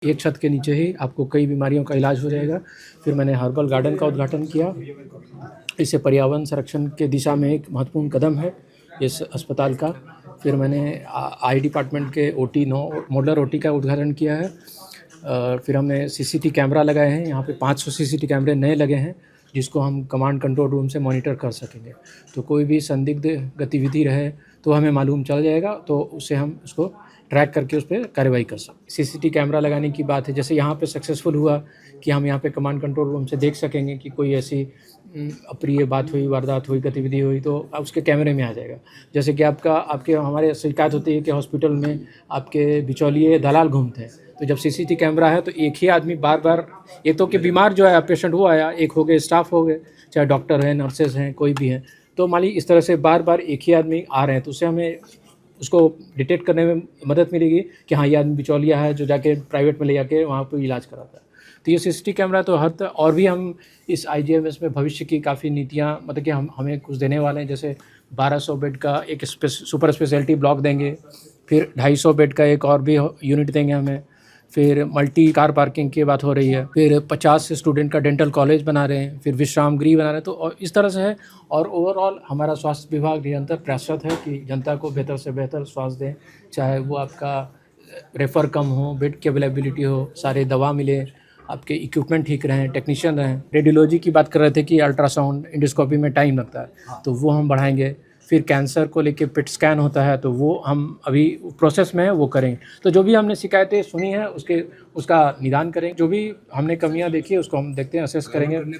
एक छत के नीचे ही आपको कई बीमारियों का इलाज हो जाएगा। फिर मैंने हर्बल गार्डन का उद्घाटन किया। इससे पर्यावरण संरक्षण के दिशा में एक महत्वपूर्ण कदम है इस अस्पताल का। फिर मैंने आई डिपार्टमेंट के ओटी मॉडलर ओटी का उद्घाटन किया है। फिर हमने सीसीटीवी कैमरा लगाए हैं। यहाँ पे 500 सीसीटीवी कैमरे नए लगे हैं जिसको हम कमांड कंट्रोल रूम से मॉनिटर कर सकेंगे। तो कोई भी संदिग्ध गतिविधि रहे तो हमें मालूम चल जाएगा, तो उससे हम उसको ट्रैक करके उस पर कार्रवाई कर सकते। सीसीटीवी कैमरा लगाने की बात है, जैसे यहाँ पे सक्सेसफुल हुआ कि हम यहाँ पे कमांड कंट्रोल रूम से देख सकेंगे कि कोई ऐसी अप्रिय बात हुई, वारदात हुई, गतिविधि हुई तो उसके कैमरे में आ जाएगा। जैसे कि आपके हमारे शिकायत होती है कि हॉस्पिटल में आपके बिचौलिए दलाल घूमते हैं, तो जब सीसीटीवी कैमरा है तो एक ही आदमी बार-बार, ये तो कि बीमार जो है पेशेंट वो आया, एक हो गए स्टाफ हो गए, चाहे डॉक्टर हैं, नर्सेज हैं, कोई भी हैं, तो मान लीजिए इस तरह से बार-बार एक ही आदमी आ रहे हैं, तो उससे हमें उसको डिटेक्ट करने में मदद मिलेगी कि हाँ, ये आदमी बिचौलिया है जो जाके प्राइवेट में ले जाके वहाँ पे इलाज कराता है। तो ये सीसीटीवी कैमरा तो और भी हम इस आईजीएमएस में भविष्य की काफ़ी नीतियाँ, मतलब कि हम हमें कुछ देने वाले हैं। जैसे 1200 बेड का एक सुपर स्पेशलिटी ब्लॉक देंगे, फिर 250 बेड का एक और भी यूनिट देंगे हमें, फिर मल्टी कार पार्किंग की बात हो रही है, फिर 50 स्टूडेंट का डेंटल कॉलेज बना रहे हैं, फिर विश्राम गृह बना रहे हैं। तो और इस तरह से है। और ओवरऑल हमारा स्वास्थ्य विभाग निरंतर प्रयासरत है कि जनता को बेहतर से बेहतर स्वास्थ्य दें, चाहे वो आपका रेफ़र कम हो, बेड की अवेलेबिलिटी हो, सारे दवा मिले, आपके इक्विपमेंट ठीक रहें, टेक्नीशियन रहें। रेडियोलॉजी की बात कर रहे थे कि अल्ट्रासाउंड एंडोस्कोपी में टाइम लगता है, तो वो हम बढ़ाएंगे। फिर कैंसर को लेके पेट स्कैन होता है, तो वो हम अभी प्रोसेस में है, वो करेंगे। तो जो भी हमने शिकायतें सुनी हैं उसका निदान करें। जो भी हमने कमियां देखी है उसको हम देखते हैं, असेस करेंगे।